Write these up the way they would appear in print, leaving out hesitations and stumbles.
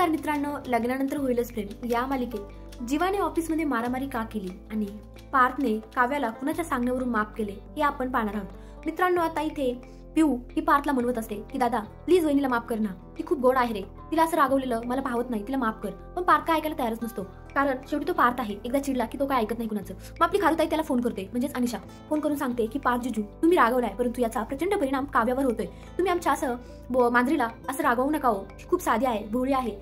नमस्कार मित्रांनो, लग्नानंतर होईलच प्रेम या मालिकेत जीवाने ऑफिसमध्ये मारामारी का केली आणि पार्थने काव्याला कुणाच्या सांगण्यावरून माफ केले हे आपण पाहणार आहोत. मित्रांनो, आता इथे पिऊ ही पार्थला म्हणवत असते की दादा प्लीज वहिनीला माफ कर ना, ती खूप गोड आहे रे, तिला असं रागवलेलं मला भावत नाही, तिला माफ कर. पण पार्थ काय ऐकायला तयारच नसतो, कारण शेवटी तो पार्थ आहे. एकदा चिडला की तो काय ऐकत नाही कुणाचं. मग आपली खारुताई त्याला फोन करते, म्हणजेच अनिशा फोन करून सांगते की पार्थ जिजू तुम्ही रागवलाय, परंतु याचा प्रचंड परिणाम काव्यावर होतोय. तुम्ही आमच्या असं मांजरीला असं रागवू नका हो, ती खूप साधी आहे, भोळी आहे,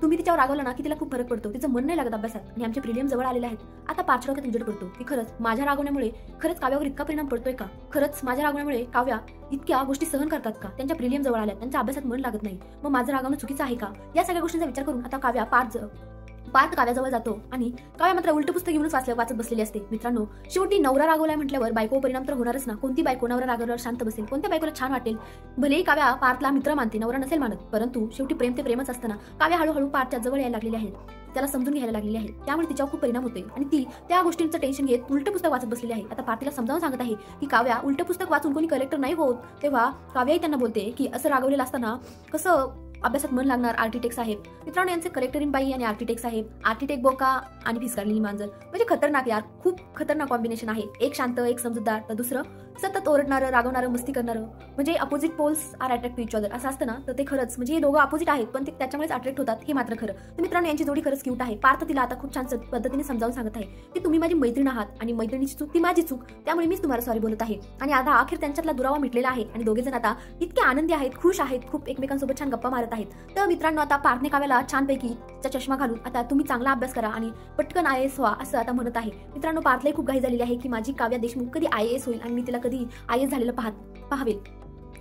तुम्ही तिच्यावर रागवलं ना की तिला खूप फरक पडतो, तिचं मन नाही लागत अभ्यासात आणि आमचे प्रिलियम जवळ आलेले आहेत. आता पार्थ डोक्यात उजेड पडतो की खरंच माझ्या रागवण्यामुळे खरंच काव्यावर इतका परिणाम पडतोय का, खरंच माझ्या रागवण्यामुळे काव्या इतक्या गोष्टी सहन करतात का, त्यांच्या प्रिलियम जवळ आल्यात, त्यांच्या अभ्यासात मन लागत नाही, मग माझं रागवणं चुकीचं आहे का. या सगळ्या गोष्टींचा विचार करून आता काव्या पार्थ काव्याजवळ जातो आणि काव्या मात्र उलट पुस्तक घेऊनच वाचत बसलेली असते. मित्रांनो, शेवटी नवरा रागवलाय म्हटल्यावर बायको परिणाम तर होणारच ना. कोणती बायको नवरा रागवल्यावर शांत बसेल, कोणत्या बायकोला छान वाटेल. भलेही काव्या पार्थला मित्र मानते, नवरा नसेल मानत, परंतु शेवटी प्रेम ते प्रेमच असताना काव्या हळूहळू पार्थच्या जवळ यायला लागलेली आहे, त्याला समजून घ्यायला लागलेली आहे. त्यामुळे तिच्यावर खूप परिणाम होतोय आणि ती त्या गोष्टींचं टेन्शन घेत उलट पुस्तक वाचत बसलेली आहे. आता पार्थला समजावून सांगत आहे की काव्या उलट पुस्तक वाचून कोणी कलेक्टर नाही होत. तेव्हा काव्याही त्यांना बोलते की असं रागवलेलं असताना कसं अभ्यासात मन लागणार. आर्किटेक्ट साहेब, मित्रांनो, यांचे कलेक्टरीन बाई आणि आर्किटेक्ट साहेब, आर्किटेक्ट बोका आणि फिसकारलेली मांजर, म्हणजे खतरनाक यार, खूप खतरनाक कॉम्बिनेशन आहे. एक शांत, एक समजूतदार, तर दुसरं सतत ओरडणारं, रागवणारं, मस्ती करणारं. म्हणजे opposite poles are attract to each other असं असतं ना, तर ते खरंच म्हणजे हे दोघं अपोजिट आहेत, पण ते त्याच्यामुळेच अट्रॅक्ट होतात हे मात्र खरं. तर मित्रांनो, यांची जोडी खरंच क्यूट आहे. पार्थ तिला आता खूप छान पद्धतीने समजावून सांगत आहे की तुम्ही माझी मैत्रीण आहात आणि मैत्रिणीची चूक ती माझी चूक, त्यामुळे मीच तुम्हाला सॉरी बोलत आहे. आणि आता अखेर त्यांच्यातला दुरावा मिटलेला आहे आणि दोघे जण आता इतके आनंदी आहेत, खुश आहेत, खूप एकमेकांसोबत छान गप्पा मारत आहेत. तर मित्रांनो, आता पार्थने काव्याला छानपैकी चष्मा घालून आता तुम्ही चांगला अभ्यास करा आणि पटकन IAS व्हा असं आता म्हणत आहे. मित्रांनो, पार्थलाही खूप घाई झालेली आहे की माझी काव्या देशमुख कधी IAS होईल आणि मी तिला कधी IAS झालेलं पाहावेल.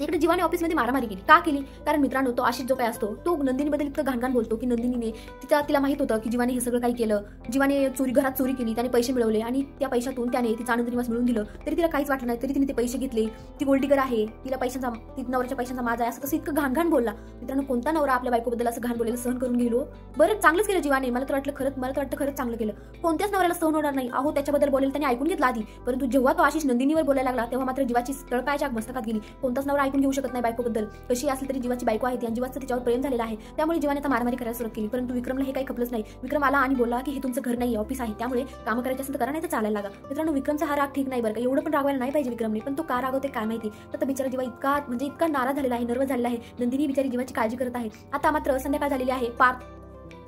इकडे जीवाने ऑफिसमध्ये मारामारी केली का केली, कारण मित्रांनो तो आशिष जो काय असतो तो नंदिनीबद्दल इतकं घाणघाण बोलतो की नंदिनीने तिला माहित होतं की जीवाने हे सगळं काही केलं, जीवाने घरात चोरी केली, त्याने पैसे मिळवले आणि त्या पैशातून त्याने तिचा आनंद निवास मिळवून दिलं, तरी तिला काहीच वाटलं नाही, तरी तिने ते पैसे घेतले, ती गोल्डीगर आहे, तिला नवऱ्याच्या पैशांचा माज आहे, असं तसं इतकं घाणघाण बोलला. मित्रांनो, कोणता नवरा आपल्या बायकोबद्दल असं घाण बोलायला सहन करून गेलो. बरं चांगलंच केलं जीवाने, मला तर वाटतं खरंच चांगलं केलं. कोणत्याच नवऱ्याला सहन होणार नाही, अहो त्याच्याबद्दल बोलेल त्याने ऐकून घेतला आधी, परंतु जेव्हा तो आशिष नंदिनीवर बोलायला लागला तेव्हा मात्र जीवाची तळपायाच्या मस्तकात गेली. कोणताच नवरा ऐकून घेऊ शकत नाही बायको बद्दल, कशी असली तरी जीवाची बायको आहे ती आणि जीवाचं तिच्यावर प्रेम झालेलं आहे. त्यामुळे जीवाने आता मारामारी करायला सुरुवात केली, परंतु विक्रमला हे काही खपलंच नाही. विक्रम आला आणि बोलला की हे तुमचं घर नाही, ऑफिस आहे, त्यामुळे काम करायचं असेल तर करा, नाही तर चालायला लागा. मित्रांनो, विक्रमचा हा राग ठीक नाही बरं का, एवढं पण रागवायला नाही पाहिजे विक्रमने, पण तो का रागवते काय माहिती. तर बिचारा जीवा इतका नाराज झालेला आहे, नर्वस झालेला आहे. नंदिनी बिचारी जीवाची काळजी करत आहे. आता मात्र संध्याकाळ झालेली आहे.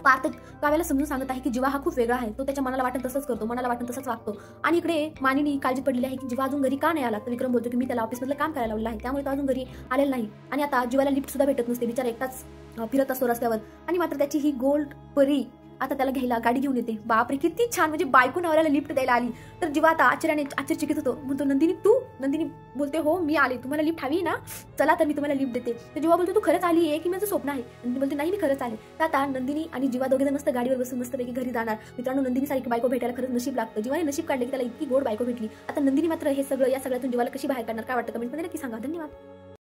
पार्थ काव्याला समजून सांगत आहे की जीवा हा खूप वेगळा आहे, तो त्याच्या मनाला वाटत तसंच करतो, मनाला वाटत तसंच वागतो. आणि इकडे मानिनी काळजी पडलेली आहे की जीवा अजून घरी का नाही आला. तर विक्रम बोलतो की मी त्याला ऑफिसमधलं काम करायला लावलं आहे, त्यामुळे तो अजून घरी आलेला नाही. आणि आता जीवाला लिफ्ट सुद्धा भेटत नसते, बिचारा एकटाच फिरत असतो रस्त्यावर. आणि मात्र त्याची ही गोल्ड परी आता त्याला घ्यायला गाडी घेऊन येते. बापरे, किती छान, म्हणजे बायको नवऱ्याला लिफ्ट द्यायला आली. तर जीवा आता आश्चर्यचकित होतो, म्हणतो नंदिनी बोलते हो मी आले, तुम्हाला लिफ्ट हवी ना, चला तर मी तुम्हाला लिफ्ट देते. तर जीवा बोलतो तू खरंच आली आहे की माझं स्वप्न आहे. नंदिनी बोलते नाही मी खरंच आले. तर आता नंदिनी आणि जीवा दोघे जण मस्त गाडीवर बसून मस्तपैकी घरी जाणार. मित्रांनो, नंदिनी सारखी बायको भेटायला खरंच नशीब लागतं. जीवाने नशीब काढले की त्याला इतकी गोड बायको भेटली. आता नंदिनी मात्र हे सगळं या सगळ्यातून जीवाला कशी बाहेर काढणार काय वाटतं कमेंटमध्ये नक्की सांगा. धन्यवाद.